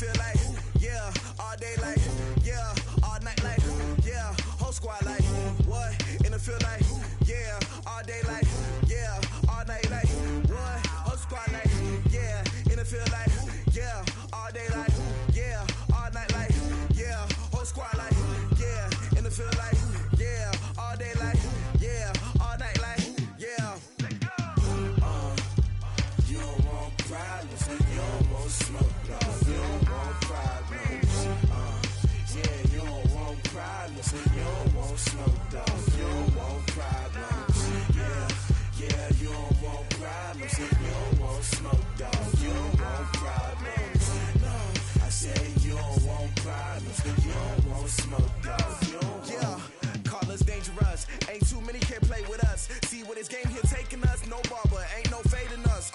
feel like, yeah, all day like, yeah, all night like, yeah, whole squad like, what? In the field like, yeah, all day like, yeah, all night like, what? Whole squad like, yeah, in the field like, yeah, all day like, yeah, all night like, yeah, whole squad like, yeah, in the field like, yeah, all day like, yeah, all night like, yeah. You don't want problems, you don't want smoke, dog. You don't want problems. Yeah, you don't want problems, you don't want smoke, dog. You don't want problems. Yeah, you don't want problems, you don't want smoke, dog. You don't want problems. No, I said you don't want problems, you don't want smoke, dog. You don't want. Call us dangerous. Ain't too many can play with us. See what this game here taking us. No barber, ain't no fading us.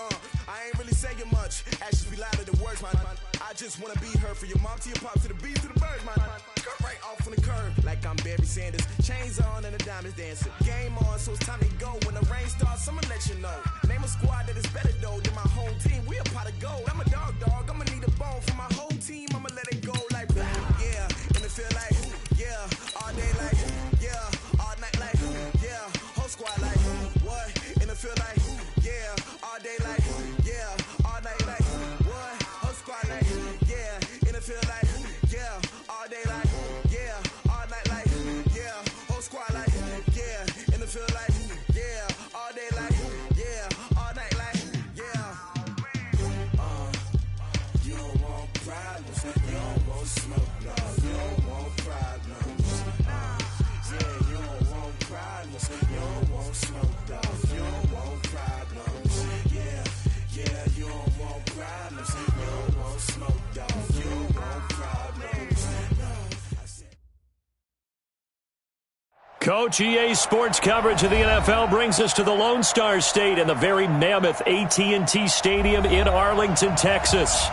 I ain't really saying much. Actions be louder than words, man. I just wanna be heard from your mom to your pop to the beat to the birds, man. Cut right off on the curb like I'm Barry Sanders. Chains on and the diamonds dancing. Game on, so it's time to go. When the rain starts, I'ma let you know. Name a squad that is better though than my home team. We a pot of gold. I'm a dog. I'ma need a bone for my whole team. I'ma let it go like blah. Yeah, and it feel like yeah, all day like yeah, all night like yeah, whole squad like what? And it feel like yeah, all day like yeah, all night like what? Whole squad like yeah, and it feel like yeah, all day like yeah, all night like yeah, whole squad like yeah, and it feel like yeah, all day like yeah, all night like yeah. You don't want problems, you don't want smoke, dog. You don't want problems. Yeah, you don't want problems, you don't want smoke, dog. You don't want problems. Yeah, you don't want problems, you don't want smoke, dog. You don't want problems. No, I said. Coach, EA Sports coverage of the NFL brings us to the Lone Star State and the very mammoth AT&T Stadium in Arlington, Texas.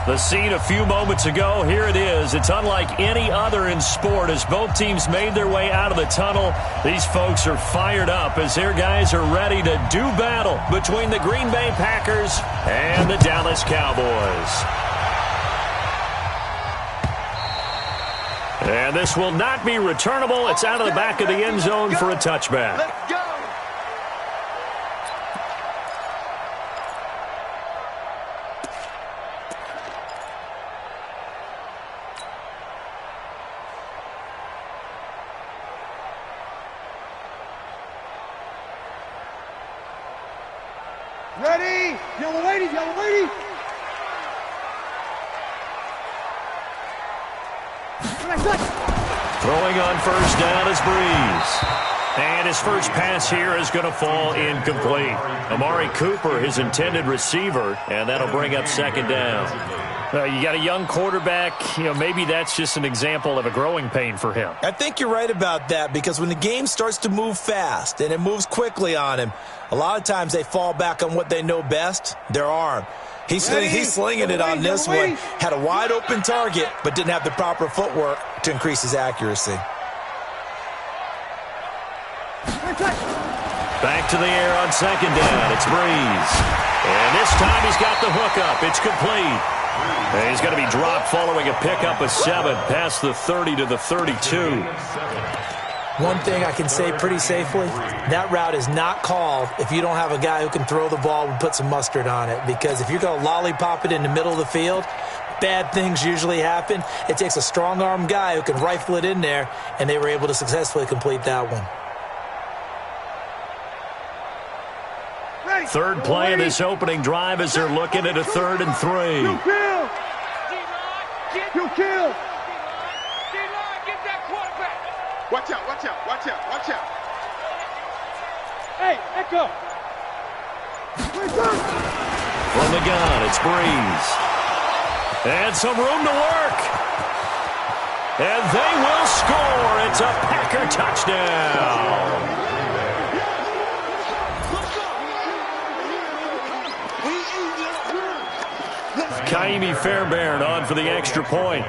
The scene a few moments ago, here it is. It's unlike any other in sport as both teams made their way out of the tunnel. These folks are fired up as their guys are ready to do battle between the Green Bay Packers and the Dallas Cowboys. And this will not be returnable. It's out of the back of the end zone for a touchback. Let's go. Ready? Yellow lady, yellow lady. Throwing on first down is Breeze. And his first pass here is going to fall incomplete. Amari Cooper, his intended receiver, and that'll bring up second down. You got a young quarterback, maybe that's just an example of a growing pain for him. I think you're right about that because when the game starts to move fast and it moves quickly on him, a lot of times they fall back on what they know best, their arm. He's slinging it on this one. Had a wide open target, but didn't have the proper footwork to increase his accuracy. Back to the air on second down. It's Breeze. And this time he's got the hook up. It's complete. And he's going to be dropped following a pickup of 7 past the 30 to the 32. One thing I can say pretty safely, that route is not called if you don't have a guy who can throw the ball and put some mustard on it. Because if you're going to lollipop it in the middle of the field, bad things usually happen. It takes a strong-arm guy who can rifle it in there, and they were able to successfully complete that one. Third play of this opening drive as they're looking at a 3rd and 3. You kill. Watch out, watch out, watch out, watch out. Hey, Echo. From the gun, it's Breeze. And some room to work. And they will score. It's a Packer touchdown. Kaimi Fairbairn on for the extra point.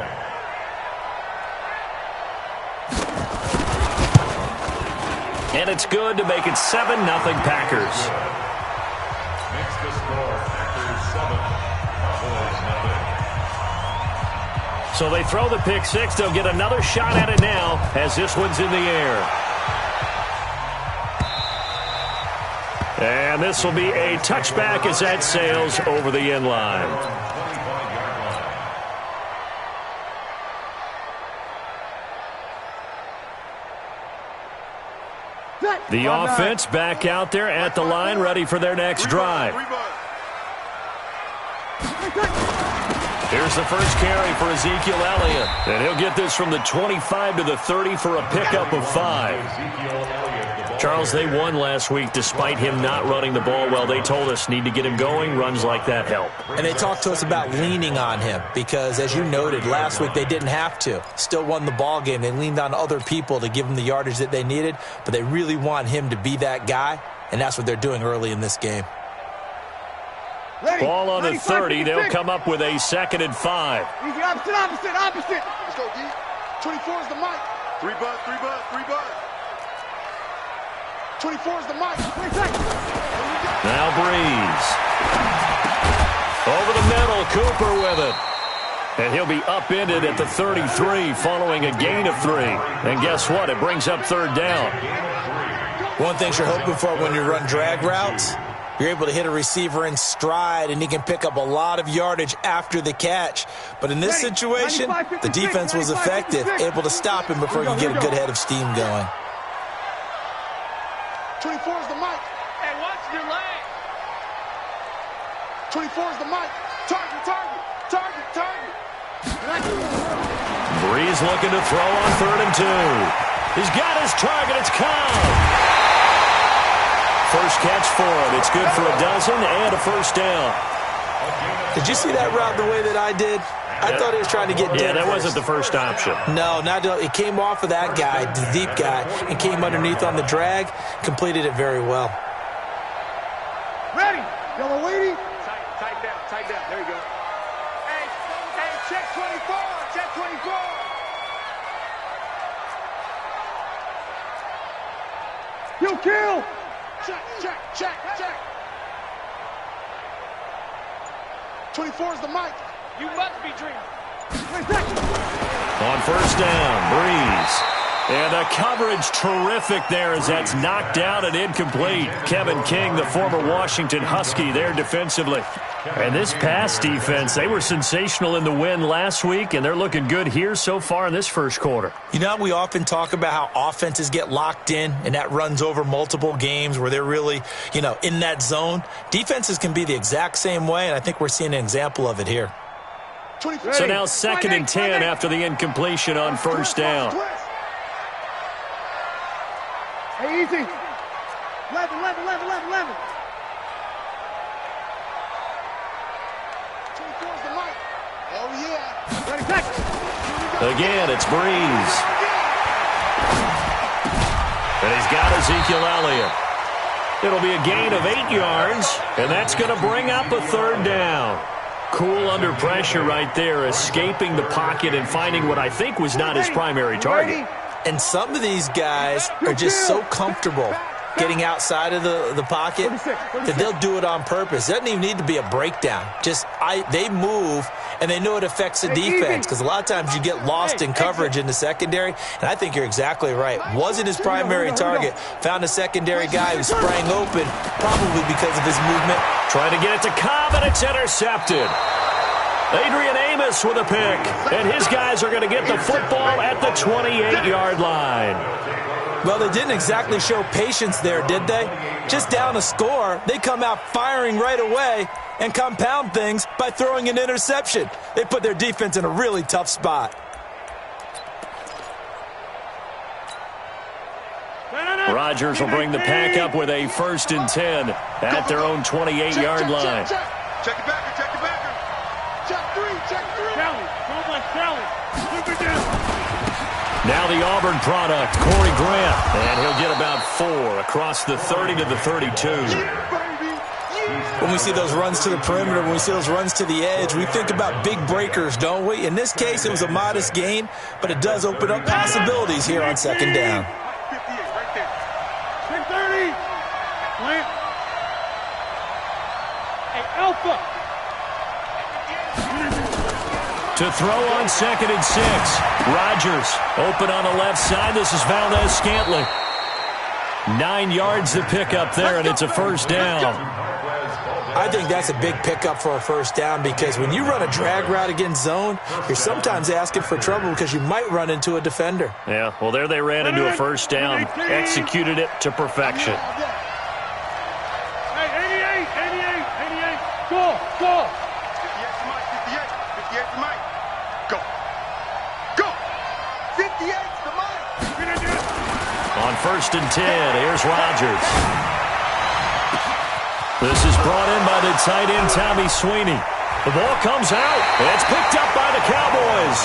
And it's good to make it 7-0 Packers. Makes the score Packers 7, Cowboys So they throw the pick six. They'll get another shot at it now as this one's in the air. And this will be a touchback as that sails over the end line. The offense back out there at the line, ready for their next drive. Here's the first carry for Ezekiel Elliott. And he'll get this from the 25 to the 30 for a pickup of 5. Charles, they won last week despite him not running the ball well. They told us need to get him going. Runs like that help. And they talked to us about leaning on him because, as you noted, last week they didn't have to. Still won the ball game. They leaned on other people to give them the yardage that they needed, but they really want him to be that guy, and that's what they're doing early in this game. Ready. Ball on the 30. They'll come up with a 2nd and 5. Easy, opposite. Let's go, D. 24 is the mic. 3 bud. 24 is the mic. Now Breeze. Over the middle, Cooper with it. And he'll be upended at the 33 following a gain of 3. And guess what? It brings up 3rd down. One thing you're hoping for when you run drag routes, you're able to hit a receiver in stride, and he can pick up a lot of yardage after the catch. But in this situation, the defense was effective, able to stop him before he could get a good head of steam going. 24 is the mic. Hey, watch your leg. 24 is the mic. Target. Breeze looking to throw on 3rd and 2. He's got his target. It's caught. First catch for him. It's good for a dozen and a 1st down. Did you see that route the way that I did? I thought he was trying to get dead. Yeah, that first. wasn't the first option. No, it came off of that guy, the deep guy, and came underneath on the drag. Completed it very well. Ready. Yellow lady. Tighten down. There you go. Hey, check 24. Check 24. You kill. Check. 24 is the mic. You must be dreaming. On 1st down, Breeze. And a coverage terrific there as that's knocked down and incomplete. Kevin King, the former Washington Husky, there defensively. And this pass defense, they were sensational in the win last week, and they're looking good here so far in this first quarter. You know, we often talk about how offenses get locked in, and that runs over multiple games where they're really, in that zone. Defenses can be the exact same way, and I think we're seeing an example of it here. So now 2nd and 10 after the incompletion on 1st down. Hey, easy. 11. 24 is the mic. Oh, yeah. Ready, back. Again, it's Breeze. And he's got Ezekiel Elliott. It'll be a gain of 8 yards, and that's going to bring up a 3rd down. Cool under pressure right there, escaping the pocket and finding what I think was not his primary target. And some of these guys are just so comfortable getting outside of the pocket that they'll do it on purpose. It doesn't even need to be a breakdown. They move, and they know it affects the defense because a lot of times you get lost in coverage in the secondary, and I think you're exactly right. Wasn't his primary target. Found a secondary guy who sprang open, probably because of his movement. Trying to get it to Cobb, and it's intercepted. Adrian Amos with a pick, and his guys are going to get the football at the 28-yard line. Well, they didn't exactly show patience there, did they? Just down a score, they come out firing right away and compound things by throwing an interception. They put their defense in a really tough spot. Rodgers will bring the pack up with a 1st and 10 at their own 28-yard line. Check it back. Check 3. Now the Auburn product, Corey Grant, and he'll get about 4 across the 30 to the 32. When we see those runs to the perimeter, when we see those runs to the edge, we think about big breakers, don't we? In this case, it was a modest gain, but it does open up possibilities here on 2nd down. 58 right there. 630. Plant. Hey, Alpha. to throw on 2nd and 6. Rodgers open on the left side. This is Valdez-Scantling. 9 yards to pick up there, and it's a first down. I think that's a big pickup for a first down because when you run a drag route against zone, you're sometimes asking for trouble because you might run into a defender. Yeah, well, there they ran into a first down. Executed it to perfection. Hey, 88. Go. 58 to Mike. 58 to Mike. Go. 58 to Mike. On 1st and 10, here's Rodgers. This is brought in by the tight end, Tommy Sweeney. The ball comes out. It's picked up by the Cowboys.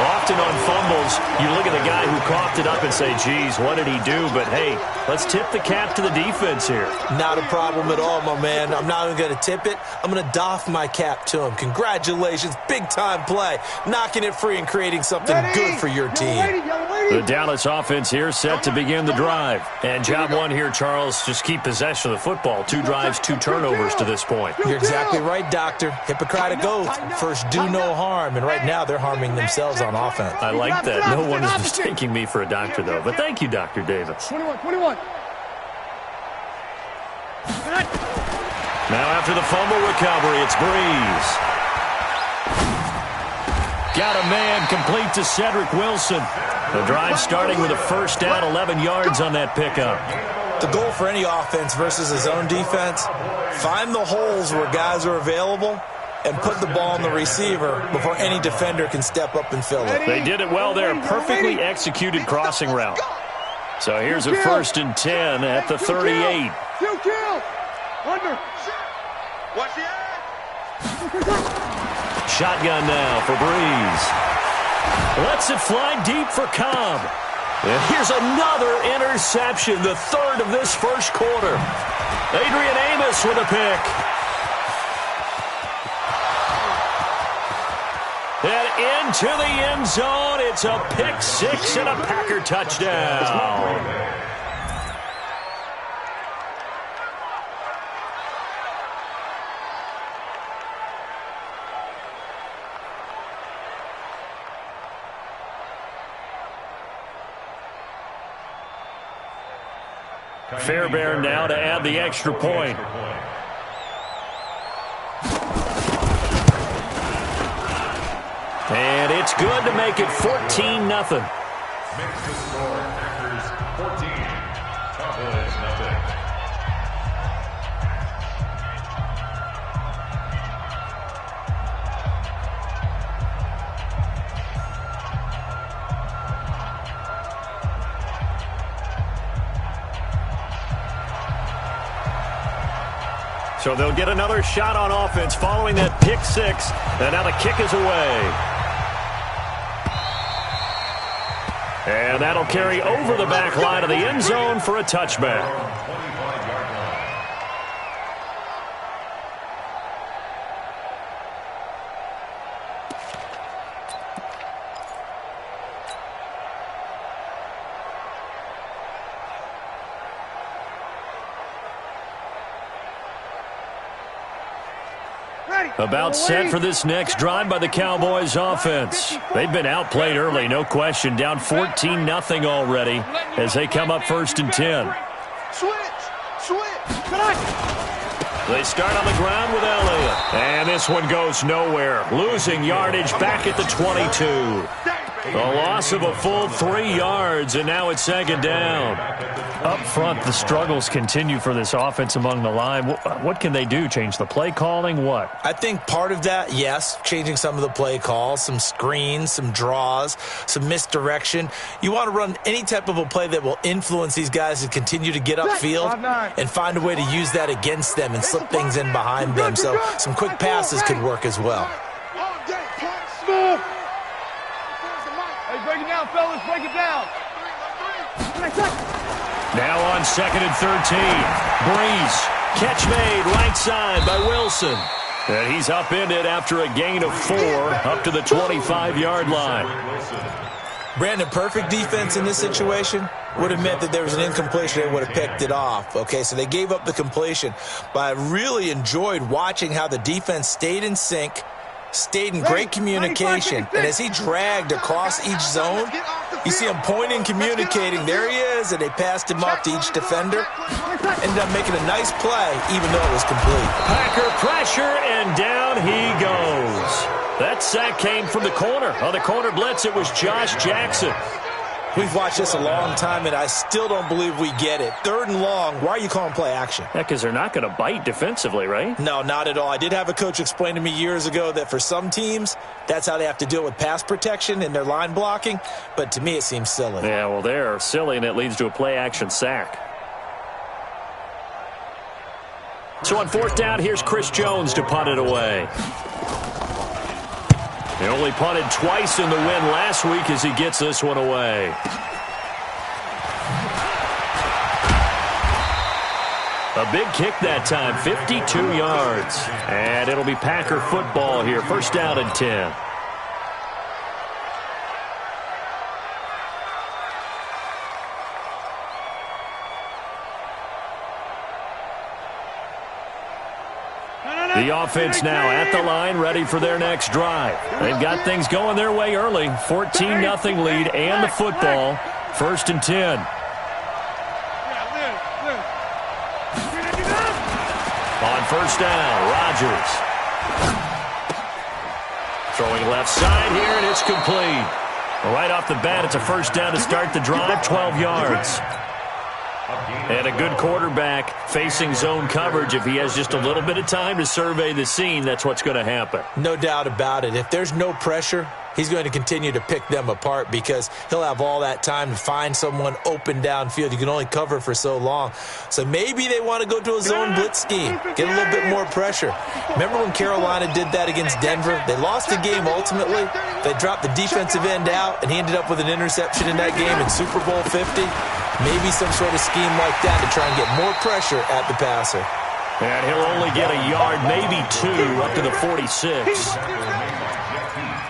Often on fumbles, you look at the guy who coughed it up and say, geez, what did he do? But, hey, let's tip the cap to the defense here. Not a problem at all, my man. I'm not even going to tip it. I'm going to doff my cap to him. Congratulations. Big-time play. Knocking it free and creating something good for your team. The Dallas offense here set to begin the drive. And job one here, Charles, just keep possession of the football. 2 drives, 2 turnovers to this point. You're exactly right, Doctor. Hippocratic oath. First, do no harm. And right now, they're harming themselves on offense. I like that. No one is mistaking me for a doctor, though. But thank you, Dr. Davis. 21. Now after the fumble recovery, it's Breeze. Got a man complete to Cedric Wilson. The drive starting with a first down, 11 yards on that pickup. The goal for any offense versus a zone defense, find the holes where guys are available and put the ball on the receiver before any defender can step up and fill it. They did it well there. Perfectly executed crossing route. So here's a 1st and 10 at the 38. Kill. Under. Watch the edge. Shotgun now for Breeze. Lets it fly deep for Cobb. And here's another interception, the 3rd of this first quarter. Adrian Amos with a pick. And into the end zone, it's a pick 6 and a Packer touchdown. Fairbairn now to add the extra point. And it's good to make it 14-0. Makes the score Packers 14, Cowboys 0. So they'll get another shot on offense following that pick 6. And now the kick is away. And that'll carry over the back line of the end zone for a touchback. About set for this next drive by the Cowboys offense. They've been outplayed early, no question. Down 14-0 already as they come up 1st and 10. Switch. They start on the ground with Elliott. And this one goes nowhere. Losing yardage back at the 22. A loss of a full 3 yards, and now it's 2nd down. Up front, the struggles continue for this offense among the line. What can they do? Change the play calling? What? I think part of that, yes, changing some of the play calls, some screens, some draws, some misdirection. You want to run any type of a play that will influence these guys to continue to get upfield and find a way to use that against them and slip things in behind them. So some quick passes could work as well. Hey, break it down, fellas. Break it down. Now on 2nd and 13. Breeze. Catch made right side by Wilson. And he's upended after a gain of 4 up to the 25-yard line. Brandon, perfect defense in this situation would have meant that there was an incompletion. They would have picked it off. Okay, so they gave up the completion. But I really enjoyed watching how the defense stayed in sync, stayed in great communication, and as he dragged across each zone, you see him pointing, communicating. There he is, and they passed him off to each defender. Ended up making a nice play, even though it was complete. Packer pressure, and down he goes. That sack came from the corner. On the corner blitz, it was Josh Jackson. We've watched this a long time, and I still don't believe we get it. 3rd and long, why are you calling play action? Yeah, because they're not going to bite defensively, right? No, not at all. I did have a coach explain to me years ago that for some teams, that's how they have to deal with pass protection and their line blocking, but to me it seems silly. Yeah, well, they're silly, and it leads to a play action sack. So on 4th down, here's Chris Jones to punt it away. He only punted twice in the win last week as he gets this one away. A big kick that time, 52 yards. And it'll be Packer football here, 1st down and 10. The offense now at the line, ready for their next drive. They've got things going their way early. 14-0 lead and the football. 1st and 10. On 1st down, Rodgers. Throwing left side here, and it's complete. Right off the bat, it's a 1st down to start the drive, 12 yards. And a good quarterback facing zone coverage. If he has just a little bit of time to survey the scene, that's what's going to happen. No doubt about it. If there's no pressure, he's going to continue to pick them apart because he'll have all that time to find someone open downfield. You can only cover for so long. So maybe they want to go to a zone blitz scheme, get a little bit more pressure. Remember when Carolina did that against Denver? They lost the game ultimately. They dropped the defensive end out, and he ended up with an interception in that game in Super Bowl 50. Maybe some sort of scheme like that to try and get more pressure at the passer. And he'll only get a yard, maybe 2, up to the 46.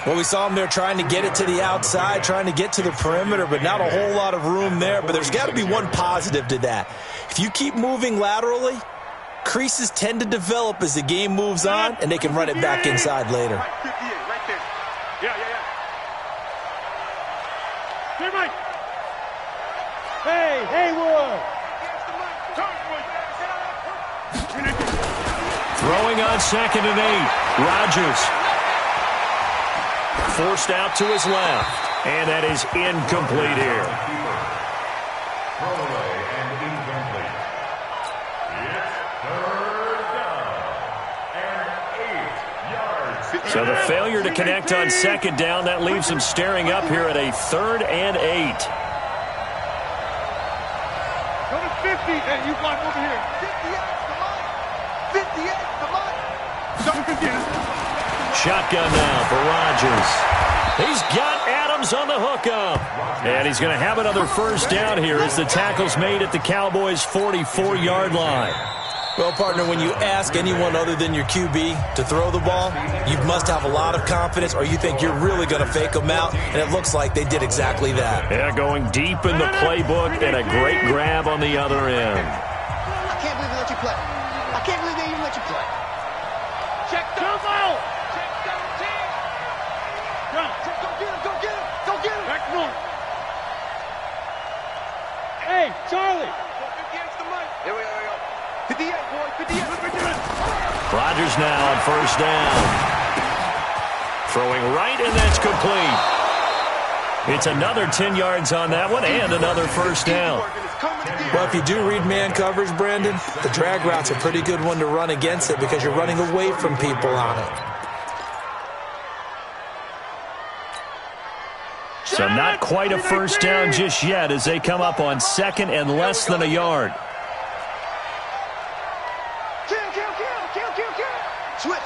Well, we saw him there trying to get it to the outside, trying to get to the perimeter, but not a whole lot of room there. But there's got to be one positive to that. If you keep moving laterally, creases tend to develop as the game moves on, and they can run it back inside later. Right there. Yeah. Hey, Mike. Hey, Haywood. Throwing on 2nd and 8. Rodgers. Forced out to his left. And that is incomplete here. Throwaway and incomplete. It's 3rd down and 8 yards. So the failure to connect on 2nd down, that leaves him staring up here at a 3rd and 8. Go to 50. Hey, you block over here. 58, come on. 58, come on. Shotgun now for Rodgers. He's got Adams on the hookup. And he's going to have another 1st down here as the tackle's made at the Cowboys' 44-yard line. Well, partner, when you ask anyone other than your QB to throw the ball, you must have a lot of confidence or you think you're really going to fake them out, and it looks like they did exactly that. Yeah, going deep in the playbook and a great grab on the other end. I can't believe they let you play. I can't believe they even let you play. Check those out. Check 17. Run. Go get him. Back north. Hey, Charlie. 58's the mic. Here we go. 58, boy. 58. Rodgers now on 1st down. Throwing right, and that's complete. It's another 10 yards on that one and another 1st down. Well, if you do read man coverage, Brandon, the drag route's a pretty good one to run against it because you're running away from people on it. So not quite a 1st down just yet as they come up on 2nd and less than a yard. Switch.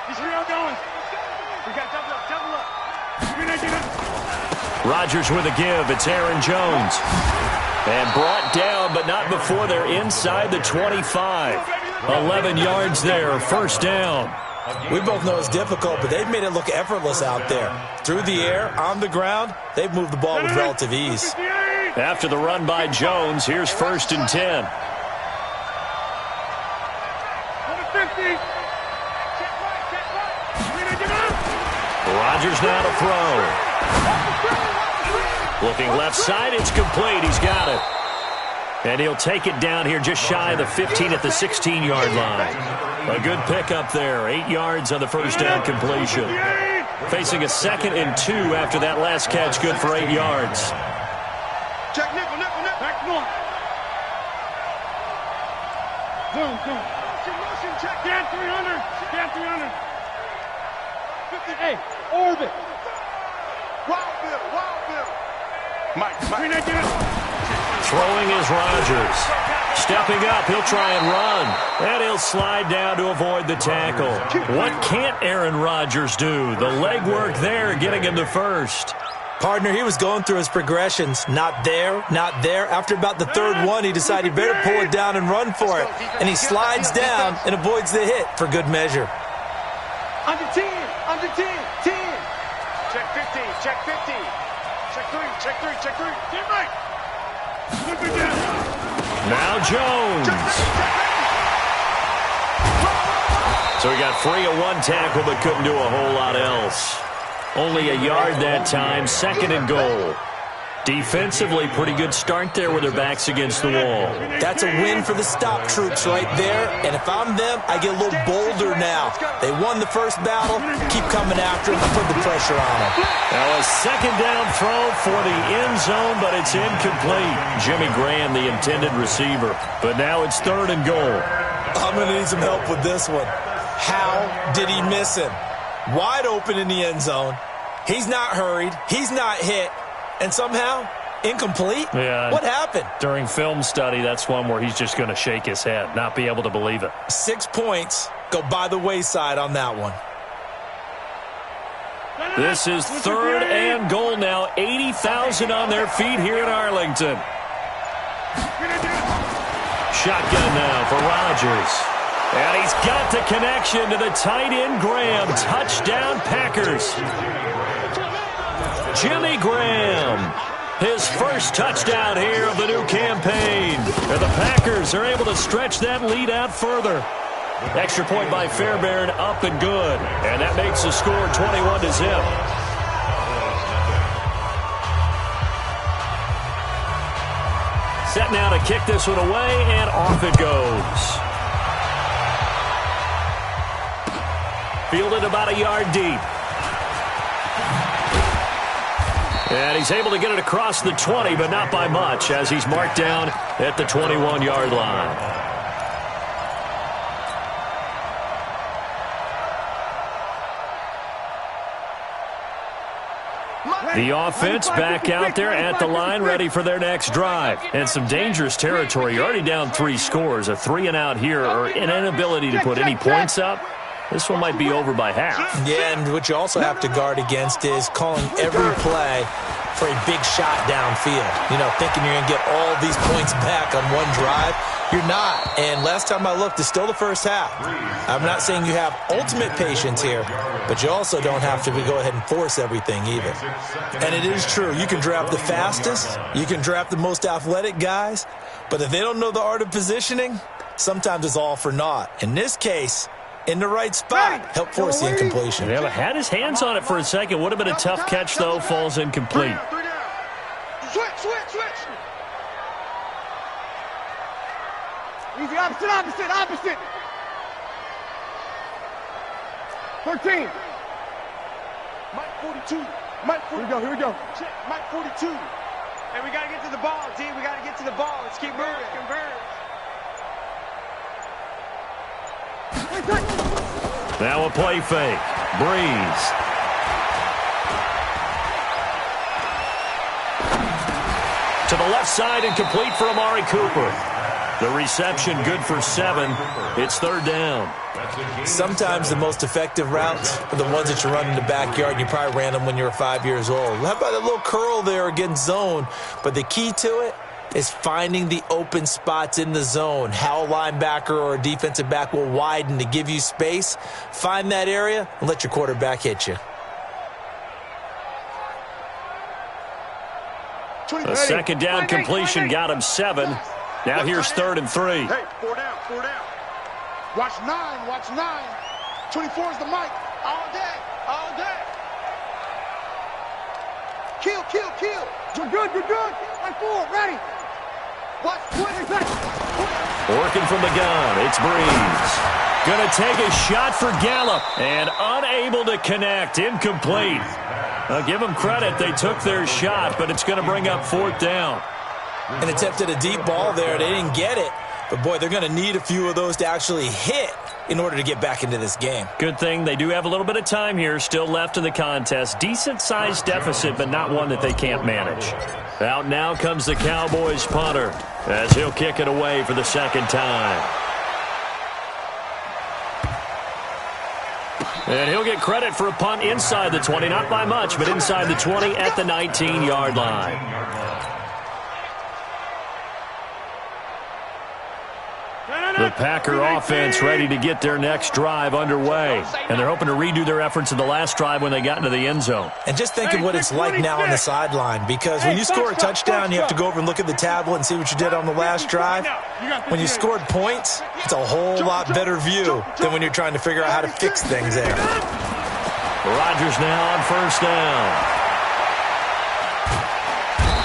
These 3 are going. We got double up. Rodgers with a give. It's Aaron Jones. And brought down, but not before they're inside the 25. 11 yards there, 1st down. We both know it's difficult, but they've made it look effortless out there. Through the air, on the ground, they've moved the ball with relative ease. After the run by Jones, here's 1st and 10. 50. Rodgers now to throw. Looking left side, it's complete. He's got it. And he'll take it down here just shy of the 15 at the 16-yard line. A good pickup there. 8 yards on the first down completion. Facing a 2nd and 2 after that last catch. Good for 8 yards. Check nickel. Back one. Zoom. Motion, check. Down 300. 58. Orbit. Wild Bill. Mike. Throwing is Rodgers. Stepping up, he'll try and run. And he'll slide down to avoid the tackle. What can't Aaron Rodgers do? The legwork there getting him to first. Partner, he was going through his progressions. Not there. After about the third one, he decided he better pull it down and run for it. And he slides down and avoids the hit for good measure. Under 10. 10. Check 50. Check 3. Get right. Now Jones. So he got free of one tackle but couldn't do a whole lot else. Only a yard that time, 2nd and goal. Defensively, pretty good start there with their backs against the wall. That's a win for the stop troops right there. And if I'm them, I get a little bolder now. They won the first battle. Keep coming after them. Put the pressure on them. Now a 2nd down throw for the end zone, but it's incomplete. Jimmy Graham, the intended receiver. But now it's 3rd and goal. I'm going to need some help with this one. How did he miss him? Wide open in the end zone. He's not hurried. He's not hit. And somehow, incomplete? Yeah. What happened? During film study, that's one where he's just going to shake his head, not be able to believe it. 6 points go by the wayside on that one. This is 3rd and goal now. 80,000 on their feet here in Arlington. Shotgun now for Rodgers. And he's got the connection to the tight end Graham. Touchdown Packers. Jimmy Graham, his first touchdown here of the new campaign. And the Packers are able to stretch that lead out further. Extra point by Fairbairn, up and good. And that makes the score 21-0. Set now to kick this one away, and off it goes. Fielded about a yard deep. And he's able to get it across the 20, but not by much, as he's marked down at the 21-yard line. The offense back out there at the line, ready for their next drive. And some dangerous territory. You're already down 3 scores. A 3-and-out here, or an inability to put any points up. This one might be over by half. Yeah, and what you also have to guard against is calling every play for a big shot downfield. You know, thinking you're going to get all these points back on one drive. You're not. And last time I looked, it's still the first half. I'm not saying you have ultimate patience here, but you also don't have to go ahead and force everything either. And it is true. You can draft the fastest. You can draft the most athletic guys. But if they don't know the art of positioning, sometimes it's all for naught. In this case, in the right spot, help force the incompletion. Yeah, but had his hands on it for a second. Would have been a tough catch, though. Falls incomplete. Switch. Easy, opposite. 13. Mike 42. Here we go. Check. Mike 42. And we got to get to the ball, D. We got to get to the ball. Let's keep moving. Converge. Now a play fake. Breeze. To the left side and complete for Amari Cooper. The reception good for 7. It's 3rd down. Sometimes the most effective routes are the ones that you run in the backyard. You probably ran them when you were 5 years old. How about that little curl there against zone? But the key to it is finding the open spots in the zone. How a linebacker or a defensive back will widen to give you space. Find that area and let your quarterback hit you. A 2nd down completion got him 7. Now here's 3rd and 3. Hey, 4 down. Watch 9. 24 is the mic. All day. Kill, kill, kill. You're good, you're good. Right forward, ready. Watch, Working from the gun, it's Breeze. Going to take a shot for Gallup, and unable to connect, incomplete. I'll give them credit, they took their shot, but it's going to bring up 4th down. And attempted a deep ball there, they didn't get it. But boy, they're going to need a few of those to actually hit in order to get back into this game. Good thing they do have a little bit of time here still left in the contest. Decent-sized deficit, but not one that they can't manage. Out now comes the Cowboys punter as he'll kick it away for the 2nd time. And he'll get credit for a punt inside the 20, not by much, but inside the 20 at the 19-yard line. The Packer offense ready to get their next drive underway. And they're hoping to redo their efforts in the last drive when they got into the end zone. And just think of what it's like now on the sideline, because when you score a touchdown, you have to go over and look at the tablet and see what you did on the last drive. When you scored points, it's a whole lot better view than when you're trying to figure out how to fix things there. Rodgers now on 1st down.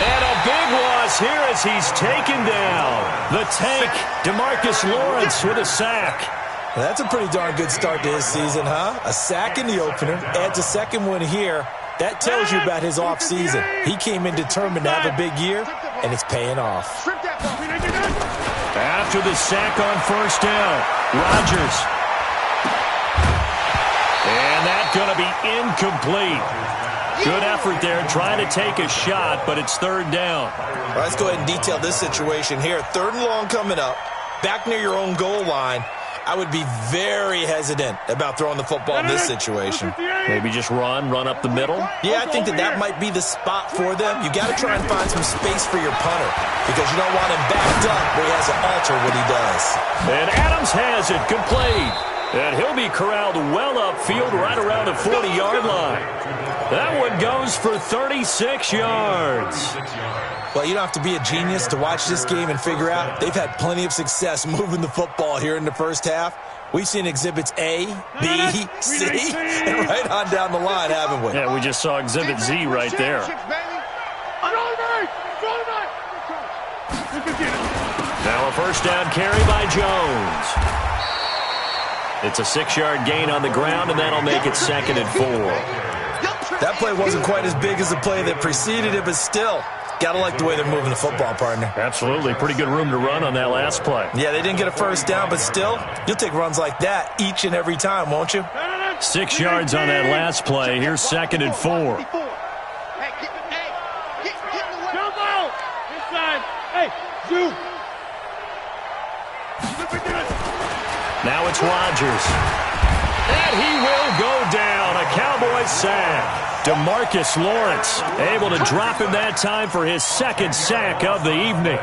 And a big loss here as he's taken down. The tank, DeMarcus Lawrence with a sack. Well, that's a pretty darn good start to his season, huh? A sack in the opener, adds a 2nd one here. That tells you about his offseason. He came in determined to have a big year, and it's paying off. After the sack on 1st down, Rodgers. And that's going to be incomplete. Good effort there, trying to take a shot, but it's 3rd down. Well, let's go ahead and detail this situation here. 3rd and long coming up, back near your own goal line. I would be very hesitant about throwing the football in this situation. Maybe just run up the middle? Yeah, I think that might be the spot for them. You got to try and find some space for your punter because you don't want him backed up where he has to alter what he does. And Adams has it, complete. And he'll be corralled well upfield right around the 40-yard line. That one goes for 36 yards. Well, you don't have to be a genius to watch this game and figure out they've had plenty of success moving the football here in the first half. We've seen exhibits A, B, C, and right on down the line, haven't we? Yeah, we just saw exhibit Z right there. Now a 1st down carry by Jones. It's a 6-yard gain on the ground, and that'll make it 2nd and 4. That play wasn't quite as big as the play that preceded it, but still, got to like the way they're moving the football, partner. Absolutely. Pretty good room to run on that last play. Yeah, they didn't get a 1st down, but still, you'll take runs like that each and every time, won't you? 6 yards on that last play. Here's 2nd and 4. Jump out! Inside! Hey, shoot! Now it's Rodgers. And he will go down. A Cowboys sack. DeMarcus Lawrence able to drop him that time for his 2nd sack of the evening.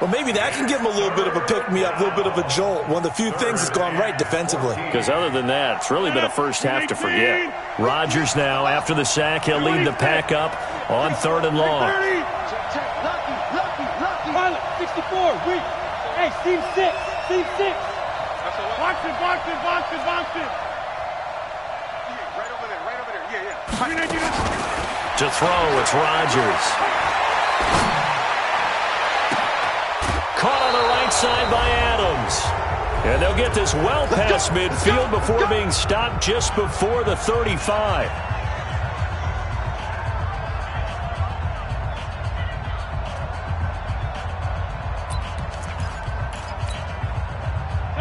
Well, maybe that can give him a little bit of a pick-me-up, a little bit of a jolt. One of the few things that's gone right defensively. Because other than that, it's really been a first half to forget. Rodgers now, after the sack, he'll lead the pack up on 3rd and long. Pilot, 64, weak. Hey, seam 6, seam 6. Box it. Right over there. Yeah. To throw, it's Rodgers. Caught on the right side by Adams. And they'll get this well past midfield before being stopped just before the 35.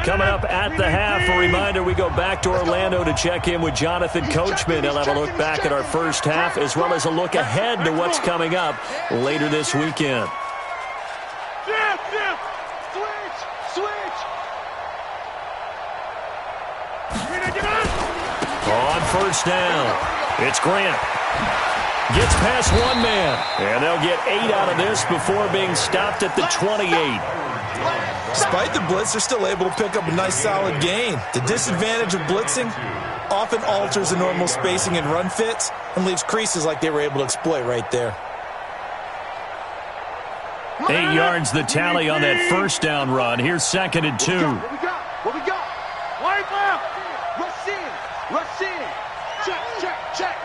Coming up at the half, a reminder, we go back to Orlando to check in with Jonathan Coachman. He'll have a look back at our first half as well as a look ahead to what's coming up later this weekend. Switch. On 1st down, it's Grant. Gets past one man, and they'll get 8 out of this before being stopped at the 28. Despite the blitz, they're still able to pick up a nice solid gain. The disadvantage of blitzing often alters the normal spacing and run fits and leaves creases like they were able to exploit right there. 8 yards the tally on that 1st down run. Here's 2nd and 2. What we got? Wipe out! Rush in. Check.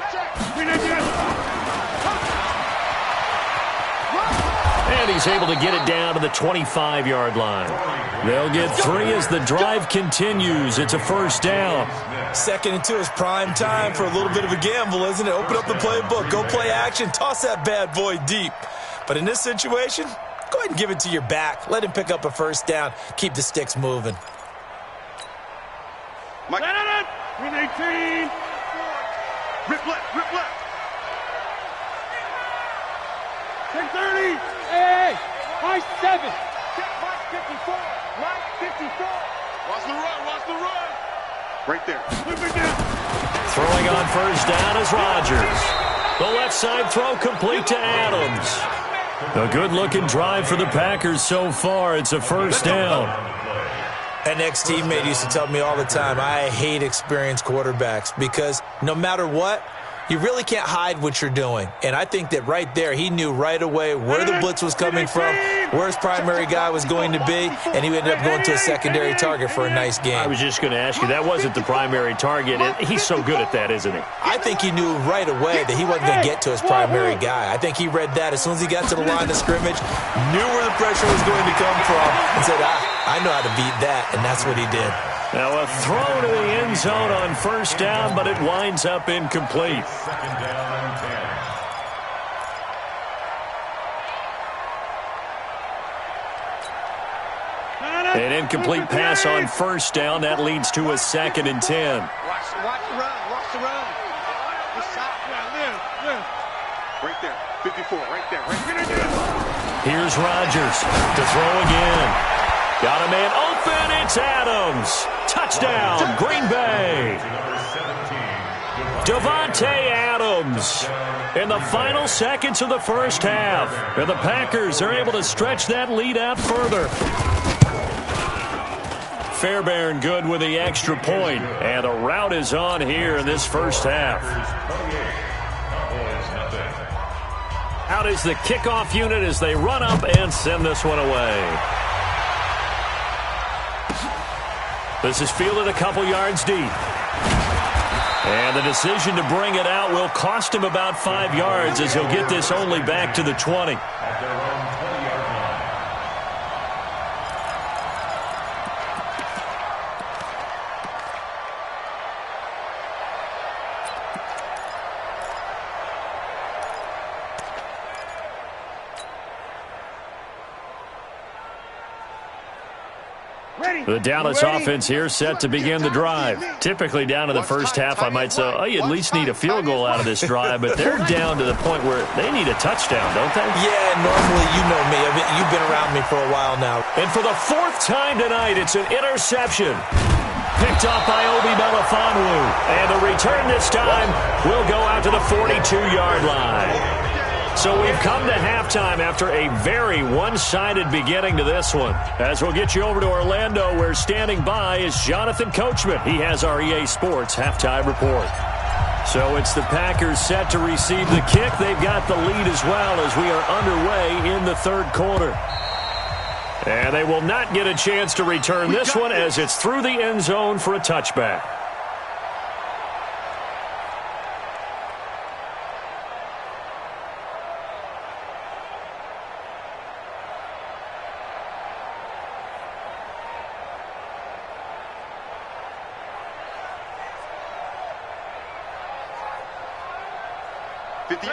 he's able to get it down to the 25-yard line. They'll get 3 as the drive continues. It's a first down. 2nd and 2 is prime time for a little bit of a gamble, isn't it? Open up the playbook. Go play action. Toss that bad boy deep. But in this situation, go ahead and give it to your back. Let him pick up a first down. Keep the sticks moving. Mike. 18. Rip left, rip left. 10-30. Hey, high 7. Mike 54. Mike 54. Watch the run, watch the run. Right there. Throwing on first down is Rodgers. The left side throw complete to Adams. A good-looking drive for the Packers so far. It's a first down. An ex-teammate used to tell me all the time, I hate experienced quarterbacks because no matter what, you really can't hide what you're doing. And I think that right there, he knew right away where the blitz was coming from, where his primary guy was going to be, and he ended up going to a secondary target for a nice game. I was just going to ask you, that wasn't the primary target. He's so good at that, isn't he? I think he knew right away that he wasn't going to get to his primary guy. I think he read that as soon as he got to the line of scrimmage, knew where the pressure was going to come from, and said, I know how to beat that, and that's what he did. Now a throw to the end zone on first down, but it winds up incomplete. 2nd down and 10. An incomplete pass on first down. That leads to a 2nd and 10. Watch the run. Watch the run. Right there. 54, right there. Right there. Here's Rodgers to throw again. Got a man open. It's Adams. Touchdown, Green Bay. Davante Adams in the final seconds of the first half. And the Packers are able to stretch that lead out further. Fairbairn good with the extra point. And a rout is on here in this first half. Out is the kickoff unit as they run up and send this one away. This is fielded a couple yards deep. And the decision to bring it out will cost him about 5 yards as he'll get this only back to the 20. The Dallas offense here set to begin the drive. Typically down to the first half, I might say, oh, you at least need a field goal out of this drive, but they're down to the point where they need a touchdown, don't they? Yeah, normally, you know me. You've been around me for a while now. And for the 4th time tonight, it's an interception. Picked off by Obi Melifonwu. And the return this time will go out to the 42-yard line. So we've come to halftime after a very one-sided beginning to this one. As we'll get you over to Orlando, where standing by is Jonathan Coachman. He has our EA Sports halftime report. So it's the Packers set to receive the kick. They've got the lead as well as we are underway in the 3rd quarter. And they will not get a chance to return this one as it's through the end zone for a touchback.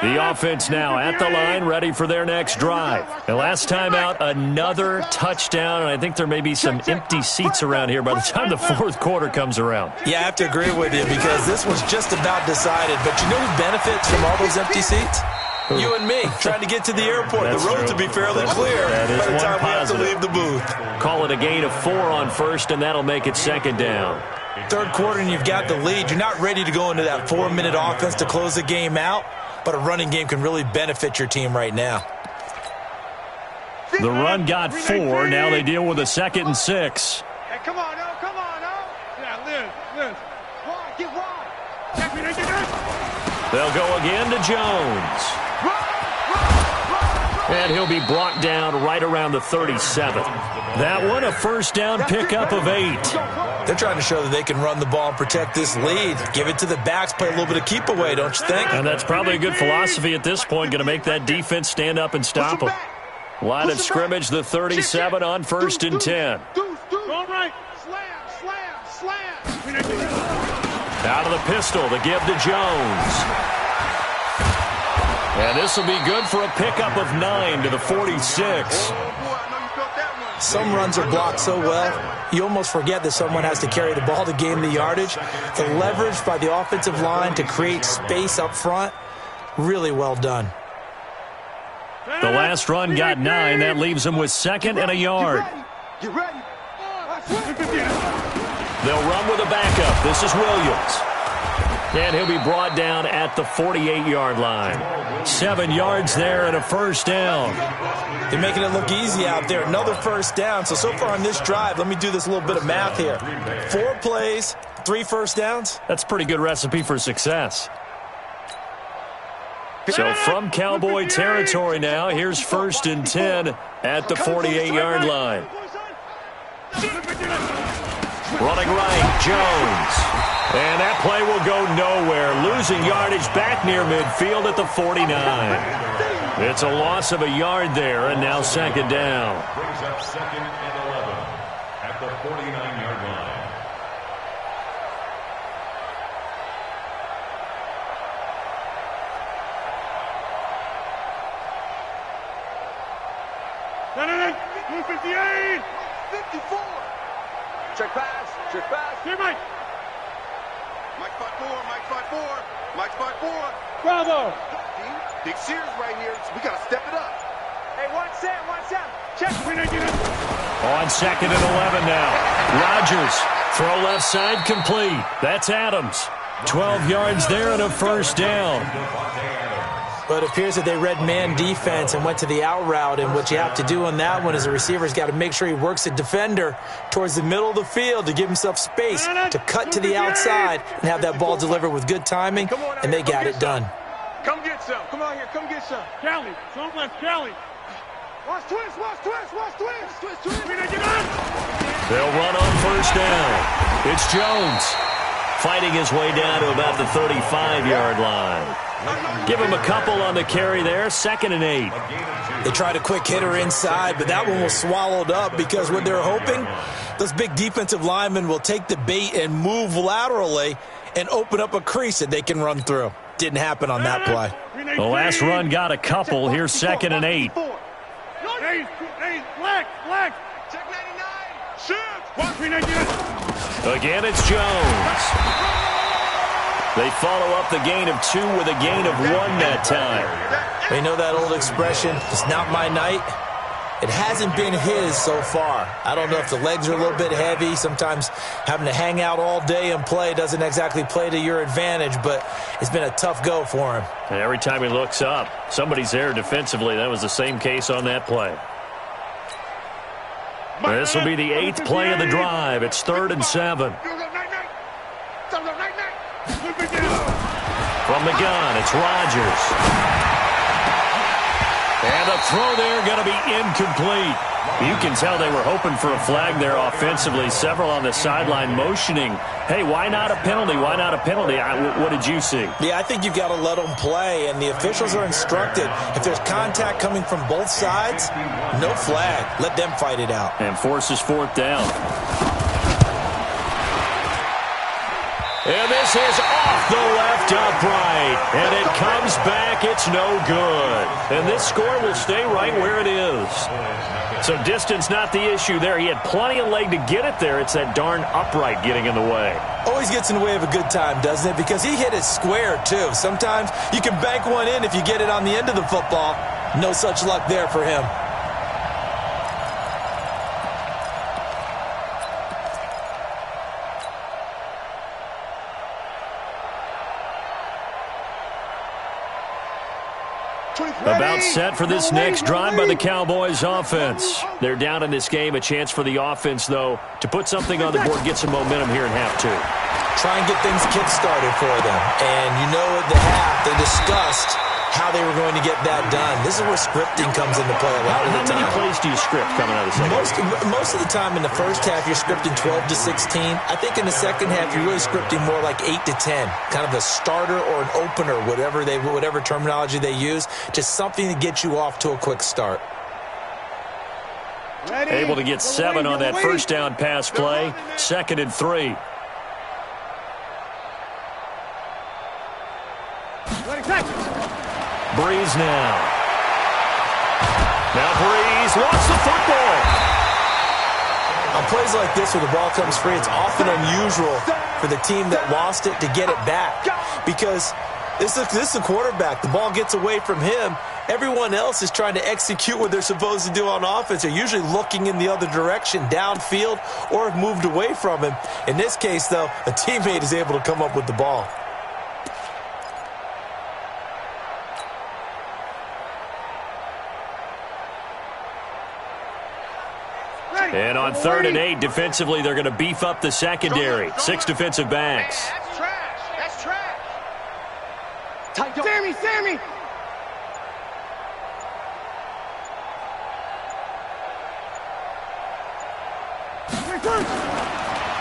The offense now at the line, ready for their next drive. And last time out, another touchdown, and I think there may be some empty seats around here by the time the 4th quarter comes around. Yeah, I have to agree with you because this was just about decided. But you know who benefits from all those empty seats? You and me, trying to get to the airport. That's the road true. to be fairly clear That is by the one time positive. we have to leave the booth. Call it a gain of 4 on first, and that'll make it 2nd down. 3rd quarter, and you've got the lead. You're not ready to go into that 4-minute offense to close the game out. But a running game can really benefit your team right now. The run got 4. Now they deal with a 2nd and 6. Hey, come on, no, come on, no. Yeah, Liz. Wide, get wide. They'll go again to Jones. And he'll be brought down right around the 37. That one, a first down pickup of 8. They're trying to show that they can run the ball and protect this lead. Give it to the backs, play a little bit of keep away, don't you think? And that's probably a good philosophy at this point, going to make that defense stand up and stop them. Line of scrimmage, the 37 on 1st and 10. Go right. Slam. Out of the pistol, the give to Jones. And this will be good for a pickup of 9 to the 46. Some runs are blocked so well, you almost forget that someone has to carry the ball to gain the yardage. The leverage by the offensive line to create space up front, really well done. The last run got 9. That leaves them with 2nd and a yard. Get ready. They'll run with a backup. This is Williams. And he'll be brought down at the 48-yard line. 7 yards there and a first down. They're making it look easy out there. Another first down. So far on this drive, let me do this little bit of math here. 4 plays, 3 first downs. That's a pretty good recipe for success. So from Cowboy territory now, here's 1st and 10 at the 48-yard line. Running right, Jones. And that play will go nowhere. Losing yardage back near midfield at the 49. It's a loss of a yard there, and now 2nd down. Brings up 2nd and 11 at the 49-yard line. No. 258. 54. Check pass. Here, Mike. Mike 5-4. Mike 5-4. Bravo. Big Sears right here. We got to step it up. Hey, 1-7. Check. On 2nd and 11 now. Rodgers, throw left side complete. That's Adams. 12 yards there and a first down. But it appears that they read man defense and went to the out route. And what you have to do on that one is the receiver's got to make sure he works the defender towards the middle of the field to give himself space to cut to the outside and have that ball delivered with good timing, and they got it done. Come get some. Come on here. Come get some. Cali. Don't left Cali. Watch twist. They'll run on first down. It's Jones fighting his way down to about the 35-yard line. Give him a couple on the carry there. 2nd and 8. They tried a quick hitter inside, but that one was swallowed up because what they're hoping, those big defensive linemen will take the bait and move laterally and open up a crease that they can run through. Didn't happen on that play. The last run got a couple. Here's 2nd and 8. Hey, black. Check 99. Shoot. Again, it's Jones. They follow up the gain of 2 with a gain of 1 that time. They know that old expression, it's not my night. It hasn't been his so far. I don't know if the legs are a little bit heavy. Sometimes having to hang out all day and play doesn't exactly play to your advantage, but it's been a tough go for him. And every time he looks up, somebody's there defensively. That was the same case on that play. This will be the 8th play of the drive. It's 3rd and 7. From the gun, it's Rodgers. And the throw there going to be incomplete. You can tell they were hoping for a flag there offensively. Several on the sideline motioning, hey, why not a penalty? Why not a penalty? What did you see? Yeah, I think you've got to let them play, and the officials are instructed. If there's contact coming from both sides, no flag. Let them fight it out. And forces 4th down. And this is off the left upright. And it comes back. It's no good. And this score will stay right where it is. So distance not the issue there. He had plenty of leg to get it there. It's that darn upright getting in the way. Always gets in the way of a good time, doesn't it? Because he hit it square, too. Sometimes you can bank one in if you get it on the end of the football. No such luck there for him. About set for this next drive by the Cowboys offense. They're down in this game. A chance for the offense, though, to put something on the board, get some momentum here in half 2. Try and get things kick-started for them. And you know at the half, they discussed how they were going to get that done. This is where scripting comes into play a lot of the time. How many plays do you script coming out of the second? Most of the time in the first half, you're scripting 12 to 16. I think in the second half, you're really scripting more like 8 to 10. Kind of a starter or an opener, whatever terminology they use. Just something to get you off to a quick start. Able to get 7 on that first down pass play. 2nd and 3. Breeze now. Now Breeze lost the football. On plays like this where the ball comes free, it's often unusual for the team that lost it to get it back. Because this is a quarterback. The ball gets away from him. Everyone else is trying to execute what they're supposed to do on offense. They're usually looking in the other direction, downfield, or have moved away from him. In this case, though, a teammate is able to come up with the ball. And on 3rd and 8, defensively, they're going to beef up the secondary. 6 defensive backs. That's trash. That's trash. Sammy.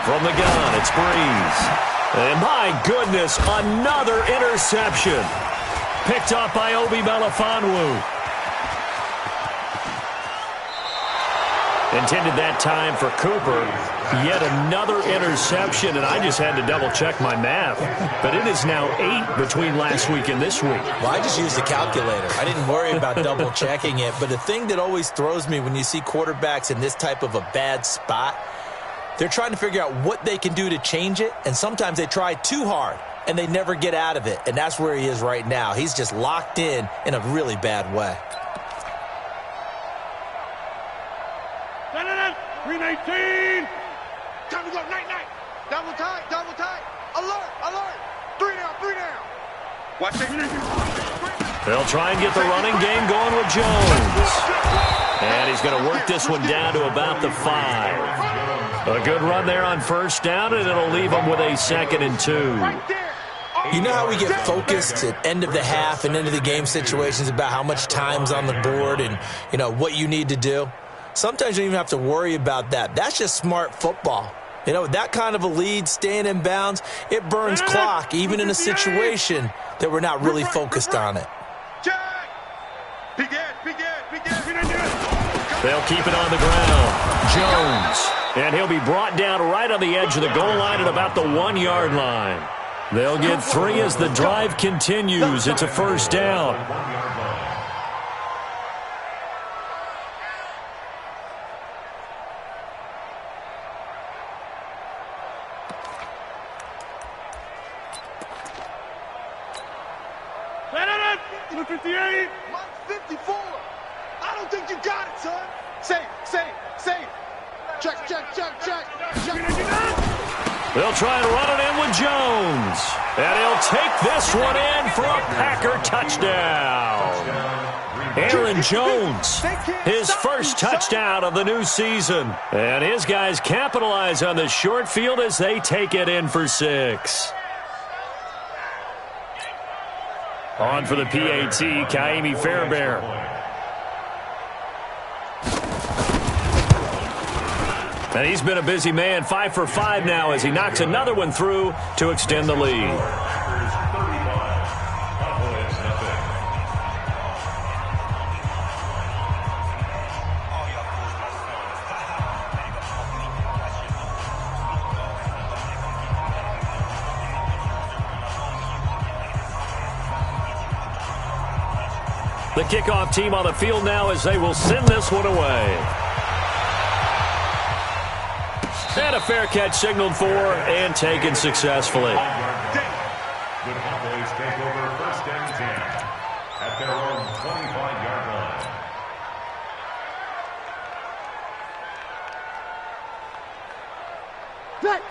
From the gun, it's Breeze. And my goodness, another interception. Picked up by Obi Melifonwu. Intended that time for Cooper. Yet another interception, and I just had to double-check my math. But it is now 8 between last week and this week. Well, I just used a calculator. I didn't worry about double-checking it. But the thing that always throws me when you see quarterbacks in this type of a bad spot, they're trying to figure out what they can do to change it, and sometimes they try too hard, and they never get out of it. And that's where he is right now. He's just locked in a really bad way. 319. Time to go. Night. Double tight. Alert. 3 down. Watch it. They'll try and get the running game going with Jones. And he's going to work this one down to about the 5. A good run there on first down, and it'll leave him with a 2nd and 2. You know how we get focused at end of the half and end of the game situations about how much time's on the board and, what you need to do? Sometimes you don't even have to worry about that. That's just smart football. With that kind of a lead, staying in bounds, it burns clock, even in a situation that we're not really focused on it. They'll keep it on the ground. Jones. And he'll be brought down right on the edge of the goal line at about the 1-yard line. They'll get 3 as the drive continues. It's a first down. Mike 54. I don't think you got it, son. Say. Check. They'll try and run it in with Jones. And he'll take this one in for a Packer touchdown. Aaron Jones, his first touchdown of the new season. And his guys capitalize on the short field as they take it in for 6. On for the PAT, Kaimi Fairbairn. And he's been a busy man, 5 for 5 now as he knocks another one through to extend the lead. The kickoff team on the field now as they will send this one away. And a fair catch signaled for and taken successfully. The Cowboys take over first and 10 at their own 25-yard line.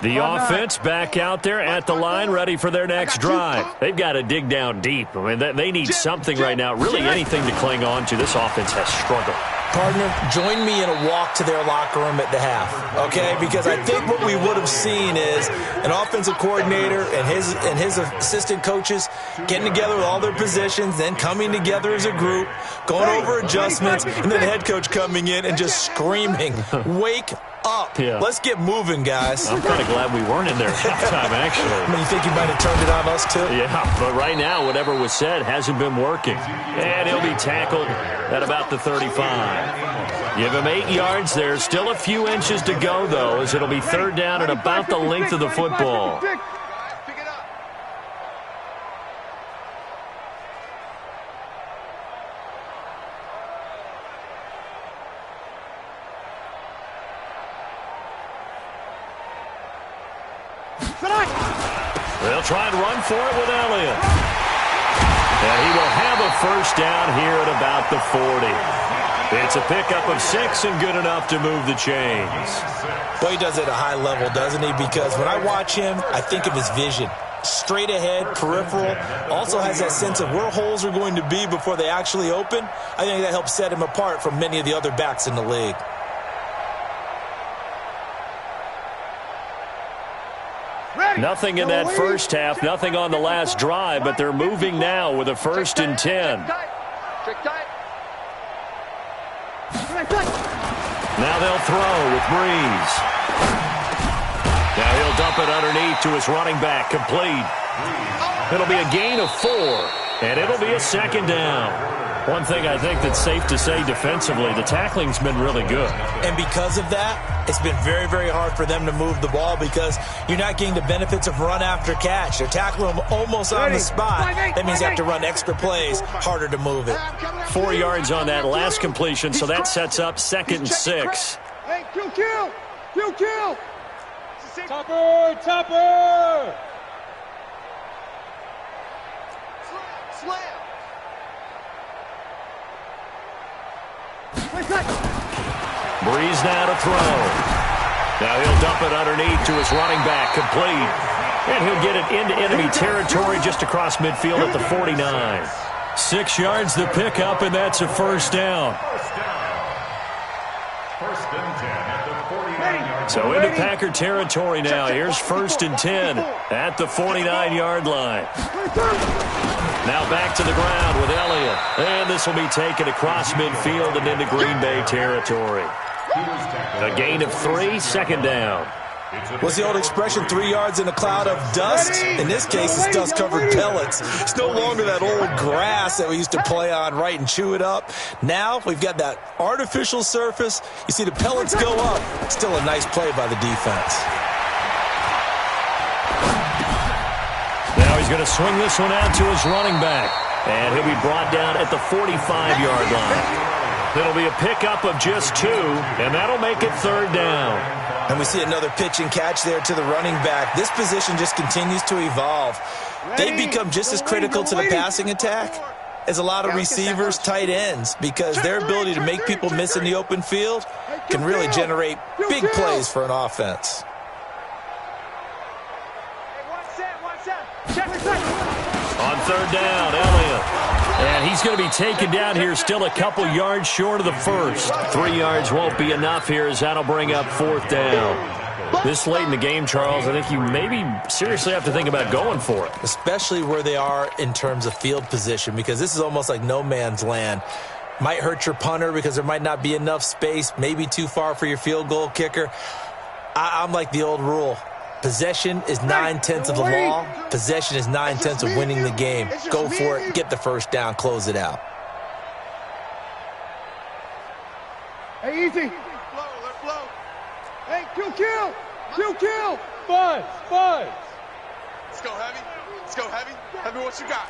The offense back out there at the line, ready for their next drive. They've got to dig down deep. I mean, they need something right now, really anything to cling on to. This offense has struggled. Partner, join me in a walk to their locker room at the half, okay? Because I think what we would have seen is an offensive coordinator and his assistant coaches getting together with all their positions, then coming together as a group, going over adjustments, and then the head coach coming in and just screaming, wake up. Yeah. Let's get moving, guys. I'm kind of glad we weren't in there at halftime, actually. I mean, you think you might have turned it on us, too? Yeah, but right now, whatever was said hasn't been working. And he'll be tackled at about the 35. Give him 8 yards there. Still a few inches to go, though, as it'll be third down and about the length of the football. They'll try and run for it with Elliott. And he will have a first down here at about the 40. It's a pickup of 6 and good enough to move the chains. Well, he does it at a high level, doesn't he? Because when I watch him, I think of his vision. Straight ahead, peripheral, also has that sense of where holes are going to be before they actually open. I think that helps set him apart from many of the other backs in the league. Nothing in that first half, nothing on the last drive, but they're moving now with a 1st and 10. Now they'll throw with Breeze. Now he'll dump it underneath to his running back, complete. It'll be a gain of 4, and it'll be a 2nd down. One thing I think that's safe to say defensively, the tackling's been really good. And because of that, it's been very, very hard for them to move the ball because you're not getting the benefits of run after catch. They're tackling them almost on the spot. That means you have to run extra plays, harder to move it. 4 yards on that last completion, so that sets up 2nd and 6. Hey, kill! Topper! Slam! Breeze now to throw. Now he'll dump it underneath to his running back, complete. And he'll get it into enemy territory just across midfield at the 49. 6 yards the pickup, and that's a first down. First and 10 at the 49-yard So into Packer territory now. Here's 1st and 10 at the 49-yard line. Now back to the ground with Elliott. And this will be taken across midfield and into Green Bay territory. A gain of 3, 2nd down. What's the old expression, 3 yards in a cloud of dust? In this case, it's dust-covered pellets. It's no longer that old grass that we used to play on, right, and chew it up. Now we've got that artificial surface. You see the pellets go up. Still a nice play by the defense. Now he's going to swing this one out to his running back. And he'll be brought down at the 45-yard line. It'll be a pickup of just 2, and that'll make it 3rd down. And we see another pitch and catch there to the running back. This position just continues to evolve. They become just as critical to the passing attack as a lot of receivers, tight ends, because their ability to make people miss in the open field can really generate big plays for an offense. On 3rd down, Elliott. And he's going to be taken down here still a couple yards short of the first. 3 yards won't be enough here as that'll bring up 4th down. This late in the game, Charles, I think you maybe seriously have to think about going for it. Especially where they are in terms of field position, because this is almost like no man's land. Might hurt your punter because there might not be enough space, maybe too far for your field goal kicker. I'm like the old rule. Possession is 9/10 of the law. Possession is 9/10 of winning the game. Go for it. Get the first down. Close it out. Hey, easy. Let flow. Hey, kill. Buzz. Let's go, Heavy. Heavy, what you got?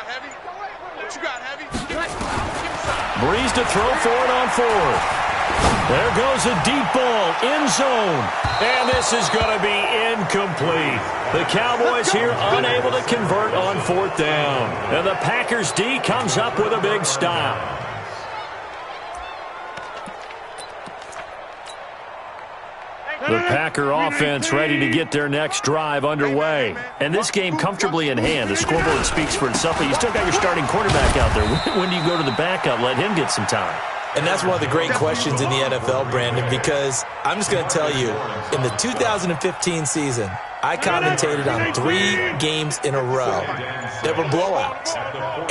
Heavy? Breeze to throw for it on 4th. There goes a deep ball, end zone. And this is going to be incomplete. The Cowboys here unable to convert on 4th down. And the Packers D comes up with a big stop. The Packer offense ready to get their next drive underway. And this game comfortably in hand. The scoreboard speaks for itself, but you still got your starting quarterback out there. When do you go to the backup? Let him get some time. And that's one of the great questions in the NFL, Brandon, because I'm just going to tell you, in the 2015 season, I commentated on 3 games in a row that were blowouts.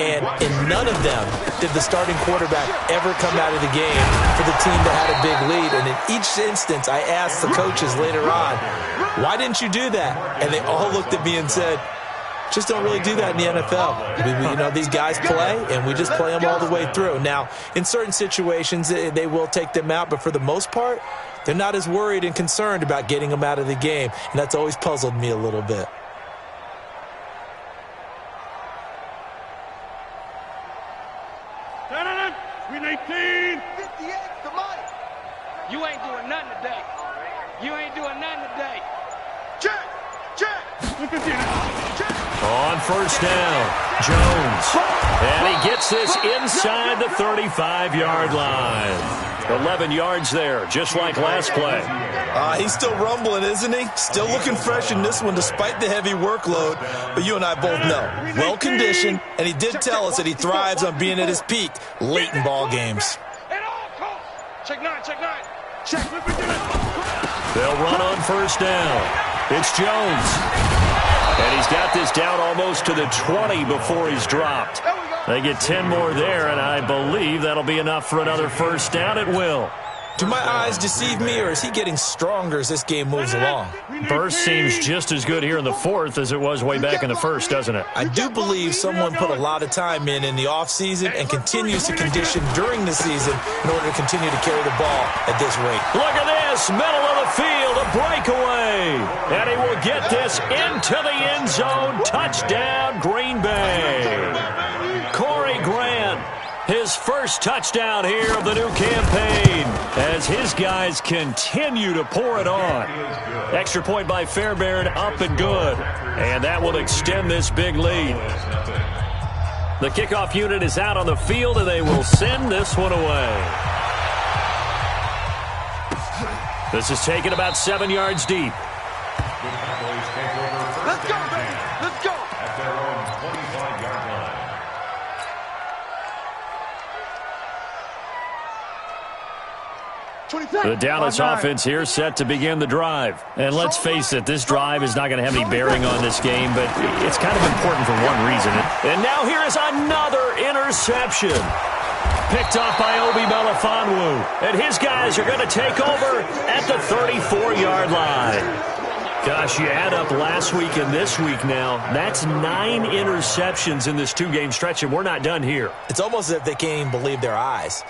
And in none of them did the starting quarterback ever come out of the game for the team that had a big lead. And in each instance, I asked the coaches later on, why didn't you do that? And they all looked at me and said, Just don't really do that in the NFL. These guys play, and we just play them all the way through. Now, in certain situations, they will take them out, but for the most part, they're not as worried and concerned about getting them out of the game, and that's always puzzled me a little bit. Win 18. 58, the money. You ain't doing nothing today. You ain't doing nothing today. Check, check. On first down, Jones. And he gets this inside the 35-yard line. 11 yards there, just like last play. He's still rumbling, isn't he? Still looking fresh in this one despite the heavy workload. But you and I both know, well-conditioned, and he did tell us that he thrives on being at his peak late in ball games. At all costs. Check nine, check nine. Check. They'll run on first down. It's Jones. And he's got this down almost to the 20 before he's dropped. They get 10 more there, and I believe that'll be enough for another first down. It will. Do my eyes deceive me, or is he getting stronger as this game moves along? Burst seems just as good here in the fourth as it was way back in the first, doesn't it? I do believe someone put a lot of time in the offseason and continues to condition during the season in order to continue to carry the ball at this rate. Look at this, middle of the field, a breakaway. And he will get this into the end zone. Touchdown, Green Bay. Corey Grant, his first touchdown here of the new campaign as his guys continue to pour it on. Extra point by Fairbairn, up and good. And that will extend this big lead. The kickoff unit is out on the field, and they will send this one away. This is taken about 7 yards deep. Let's go, baby. Let's go. At their own 25-yard line. The Dallas offense here set to begin the drive. And let's face it, this drive is not going to have any bearing on this game, but it's kind of important for one reason. And now here is another interception. Picked off by Obi Melifonwu. And his guys are going to take over at the 34-yard line. Gosh, you add up last week and this week now, that's 9 interceptions in this two-game stretch, and we're not done here. It's almost as if they can't even believe their eyes.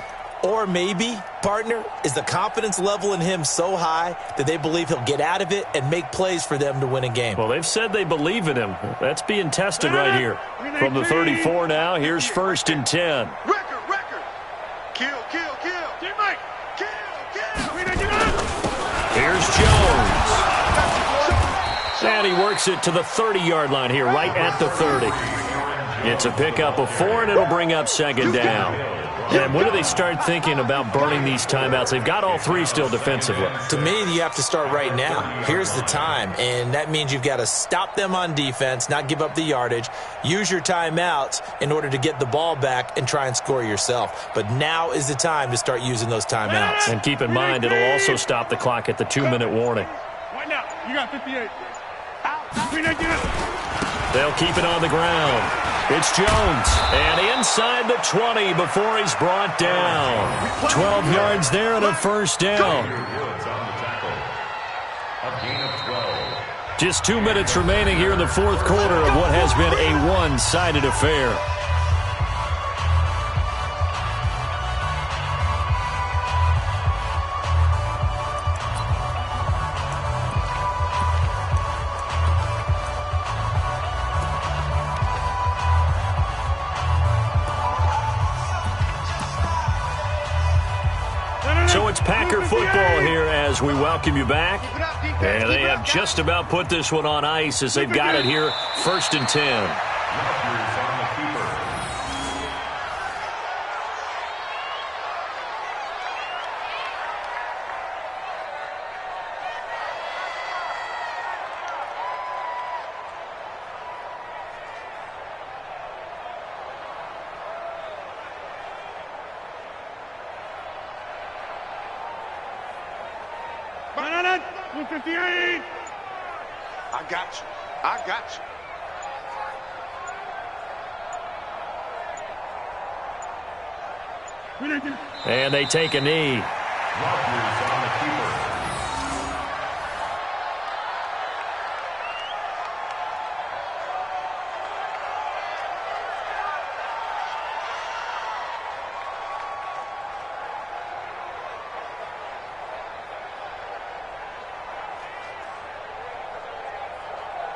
Or maybe, partner, is the confidence level in him so high that they believe he'll get out of it and make plays for them to win a game. Well, they've said they believe in him. That's being tested right here. From the 34 now, here's first and 10. Record. Kill. Teammate. Kill. Here's Jones. And he works it to the 30-yard line here, right at the 30. It's a pickup of 4, and it'll bring up second down. And when do they start thinking about burning these timeouts? They've got all 3 still defensively. To me, you have to start right now. Here's the time, and that means you've got to stop them on defense, not give up the yardage, use your timeouts in order to get the ball back and try and score yourself. But now is the time to start using those timeouts. And keep in mind, it'll also stop the clock at the 2-minute warning. Right now, you got 58. They'll keep it on the ground. It's Jones, and inside the 20 before he's brought down. 12 yards there and a first down. Just 2 minutes remaining here in the fourth quarter of what has been a one-sided affair. So it's Packer football here as we welcome you back. And they have just about put this one on ice as they've got it here, first and 10. I got you. And they take a knee.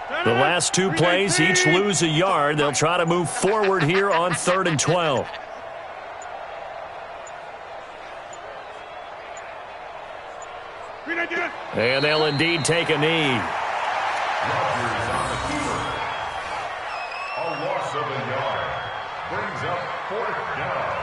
The last two plays each lose a yard. They'll try to move forward here on 3rd and 12. And they'll indeed take a knee. Rodgers on the keeper. A loss of a yard. Brings up 4th down.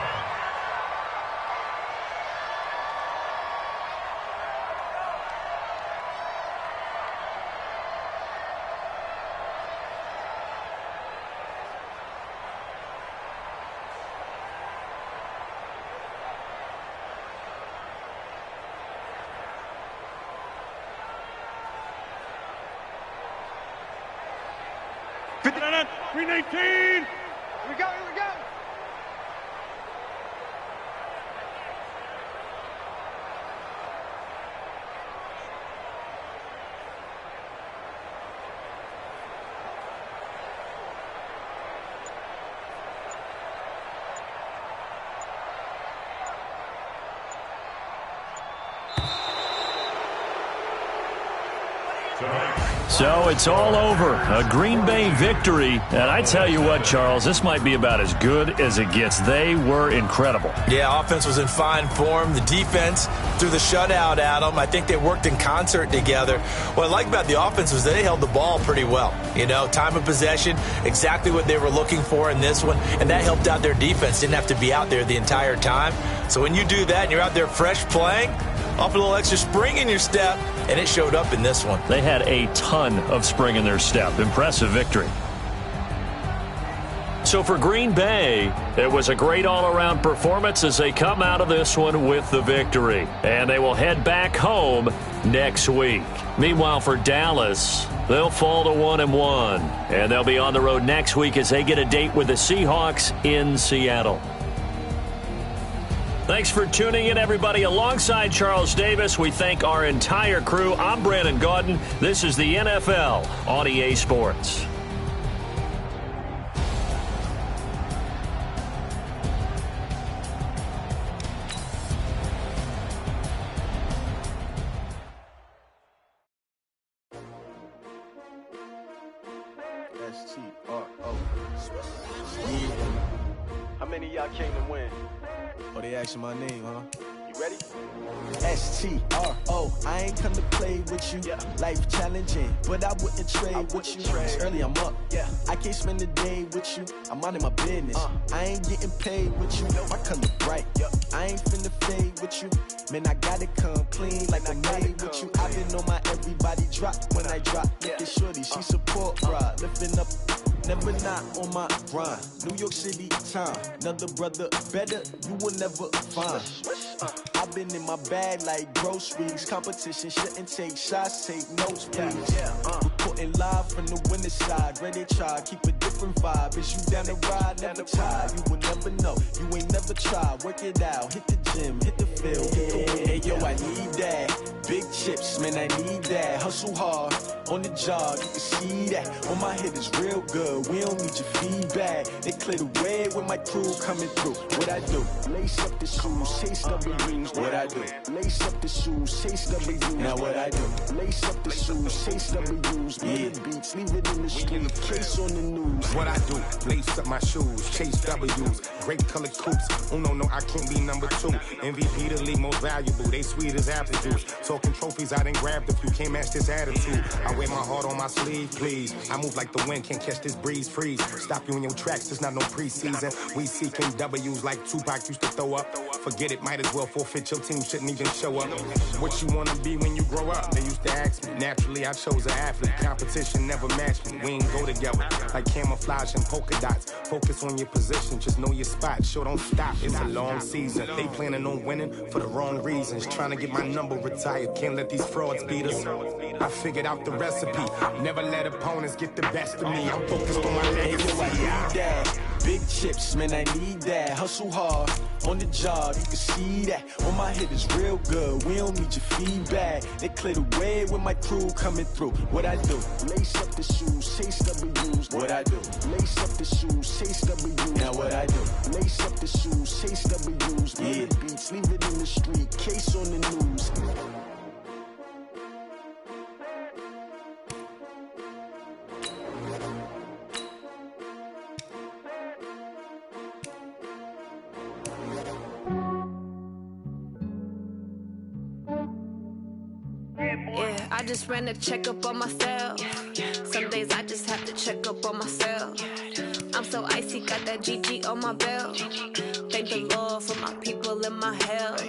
Green 18. Here we go, here we go. So it's all over. A Green Bay victory. And I tell you what, Charles, this might be about as good as it gets. They were incredible. Yeah, offense was in fine form. The defense threw the shutout at them. I think they worked in concert together. What I like about the offense was they held the ball pretty well. You know, time of possession, exactly what they were looking for in this one. And that helped out their defense. Didn't have to be out there the entire time. So when you do that and you're out there fresh playing, off a little extra spring in your step, and it showed up in this one. They had a ton of spring in their step. Impressive victory. So for Green Bay, it was a great all-around performance as they come out of this one with the victory. And they will head back home next week. Meanwhile, for Dallas, they'll fall to 1-1. And they'll be on the road next week as they get a date with the Seahawks in Seattle. Thanks for tuning in, everybody. Alongside Charles Davis, we thank our entire crew. I'm Brandon Gaudin. This is the NFL on EA Sports. S-T-R-O. How many of y'all came to win? Oh, they asking my name, huh? You ready? S-T-R-O. I ain't come to play with you. Yeah. Life challenging, but I wouldn't trade with you. It's early, I'm up. Yeah. I can't spend the day with you. I'm minding my business. I ain't getting paid with you. My color bright. Yep. I ain't finna fade with you. Man, I gotta come clean like I'm made with you. I've been on my everybody drop when I drop. Look at shorty, she support ride. Lifting up, never not on my grind. New York City time. Another brother better, you will never find. I've been in my bag like groceries. Competition shouldn't take shots, take notes, please. Reporting live from the winning side. Ready to try, keep a different vibe. Is you down the ride, never tired. You will never know, you ain't never tried. Work it out, hit the gym, hit the field. Hey, yo, I need that. Big chips, man, I need that. Hustle hard, on the job, you can see that. On my head is real good, we don't need your feedback. They clear the way with my crew coming through. What I do? Lace up the shoes, chase W's. What I do? Lace up the shoes, chase W's. Now what I do? Lace up the shoes, chase W's. Made the beats, leave it in the street, case on the news. What I do? Lace up my shoes, chase W's. Great colored coops. Oh no, I can't be number 2. MVP the league most valuable. They sweet as apple juice. Talking trophies, I didn't grab the few. Can't match this attitude. I wear my heart on my sleeve, please. I move like the wind, can't catch this breeze, freeze. Stop you in your tracks, there's not no preseason. We seeking W's like Tupac used to throw up. Forget it, might as well forfeit. Your team shouldn't even show up. What you wanna be when you grow up? They used to ask me. Naturally, I chose an athlete. Competition never matched me. We ain't go together like camouflage and polka dots. Focus on your position, just know your spot. Sure, don't stop. It's a long season. They planning on winning for the wrong reasons. Trying to get my number retired. Can't let these frauds beat us. I figured out the recipe. Never let opponents get the best of me. I'm focused on my legacy. Hey, yo, I need that. Big chips, man, I need that. Hustle hard, on the job, you can see that. On my head is real good, we don't need your feedback. They clear the way with my crew coming through. What I do? Lace up the shoes, chase W's. What I do? Lace up the shoes, chase W's. Now what I do? Lace up the shoes, chase W's. Made the beats, leave it in the street, case on the news. Yeah, I just ran a checkup on myself. Some days I just have to check up on myself. I'm so icy, got that GG on my belt. Thank the Lord for my people in my health.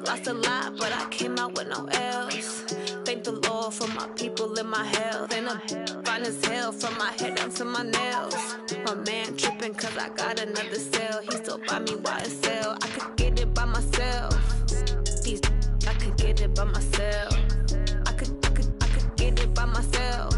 Lost a lot, but I came out with no L's. Thank the Lord for my people in my health. And I'm fine as hell from my head down to my nails. My man tripping cause I got another cell. He still buy me YSL. I could get it by myself. These I could get it by myself. I could get it by myself.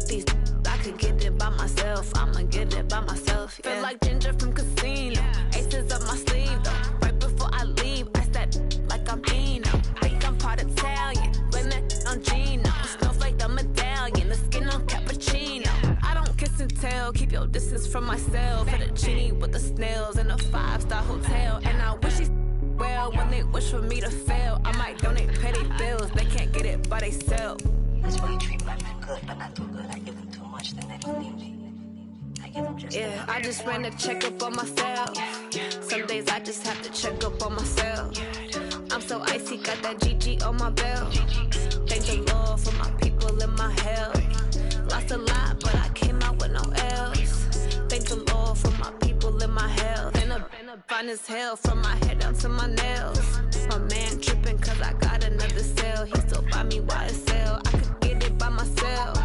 These I could get it by myself. I'ma get it by myself. Yeah. Feel like Ginger from Casino. Aces up my sleeve though. Right before I leave, I said like I'm Eno. Think I'm part Italian. Blame it on Gino. Snowflake the medallion. The skin on cappuccino. I don't kiss and tell. Keep your distance from myself. For the genie with the snails in a 5-star hotel. And I wish he's well when they wish for me to fail. I might donate petty bills. They can't get it by themselves. That's why you treat my men good, but not too good. I give them too much, then they don't need me. I give them just yeah, I just ran a checkup on myself. Some days I just have to check up on myself. I'm so icy, got that GG on my belt. Thank the Lord for my people in my health. Lost a lot, but I came out with no L's. Thank the Lord for my people in my health. And I'm fine as hell from my head down to my nails. My man tripping cause I got another cell. He still buy me YSL. I could get it by myself.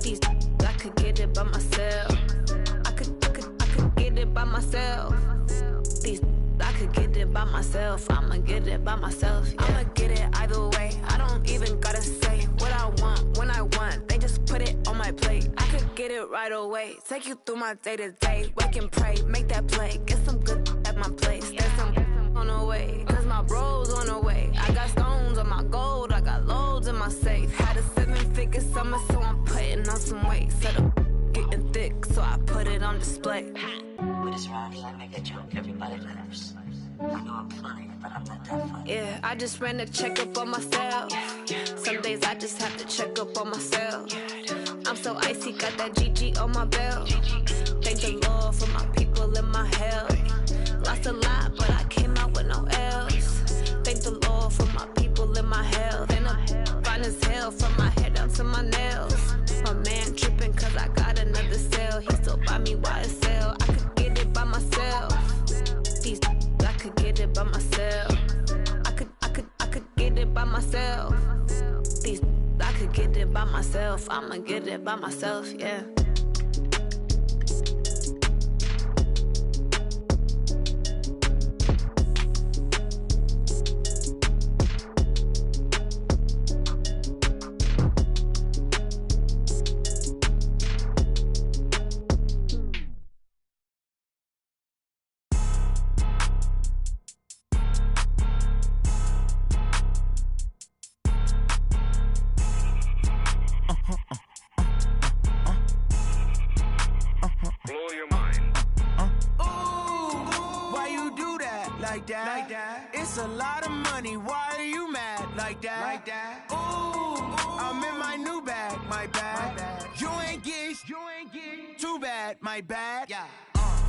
These I could get it by myself. I could get it by myself. These I could get it by myself. I'ma get it by myself. Yeah. I'ma get it either way. I don't even gotta say what I want when I want. They just put it on my plate. I could get it right away. Take you through my day to day. Wake and pray, make that play. Get some good at my place. There's some on the way. Cause my bros on the way. I got stones on my gold. I got loads in my safe. Had a 7-figure summer, so I'm putting on some weight. Set up getting thick, so I put it on display. With this round here, I make a joke. Everybody laughs. I know I'm funny, but I'm not that funny. Yeah, I just ran a checkup on myself. Some days I just have to check up on myself. I'm so icy, got that GG on my belt. Thank the Lord for my people in my health. Lost a lot, but I came out with no L's. Thank the Lord for my people in my health. And I'm fine as hell from my head down to my nails. My man tripping cause I got another cell. He still buy me YSL. I could get it by myself. These I could get it by myself. I could get it by myself. These I could get it by myself. I'ma get it by myself, yeah. It's a lot of money, why are you mad like that? Ooh, I'm in my new bag, my bad. You ain't get too bad, my bad. Yeah.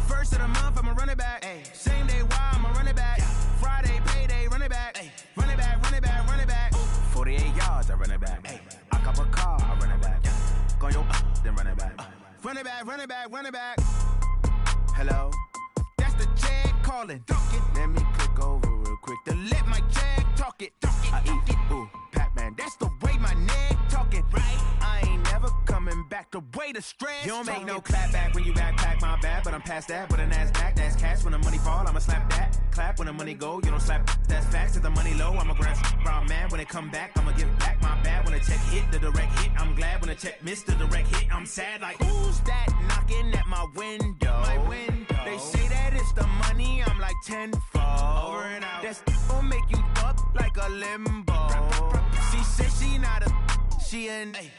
First of the month, I'ma run it back. Ay. Same day, why I'ma run it back. Yeah. Friday, payday, run it back. Ay. Run it back, run it back, run it back. 48 yards, I run it back. Ay. I cop a car, I run it back. Yeah. Go yo, then run it back. Run it back, run it back, run it back. Hello? That's the check calling. Let me click over real quick to let my check talk it. I eat it, ooh, Pac-Man. That's the way my neck talking. Right? I ain't never coming back. The way the stress. You don't make no clap back when you backpack, my bad. But I'm past that with a NASDAQ. That's cash. When the money fall, I'ma slap that. Clap when the money go. You don't slap. That's facts. If the money low, I'ma grab brown man. When it come back, I'ma give back my bad. When the check hit, the direct hit. I'm glad when the check missed the direct hit. I'm sad like, who's that knocking at my window? My window. They say that it's the money. I'm like tenfold. Over and out. That's gon' make you up like a limbo. She said she not a, she an. Ay.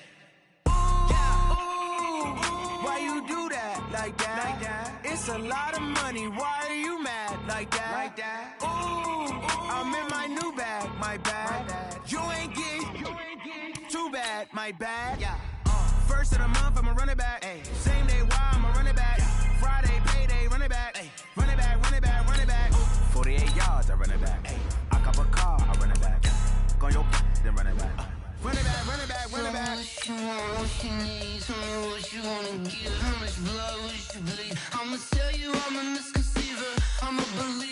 Why you do that like that? It's a lot of money. Why are you mad like that? Ooh, I'm in my new bag, my bad. You ain't get too bad, my bad. Yeah. First of the month, I'ma run it back. Ay. Same day, why I'ma run it back. Friday, payday, run it back. Ay. Run it back, run it back, run it back. 48 yards, I run it back. Ay. I cop a car, I run it back. Go yo, then than running back. Running back, running back, running back. What you want, what you need, tell me what you wanna give. How much blood would you bleed? I'ma tell you I'm a misconceiver, I'm a believer.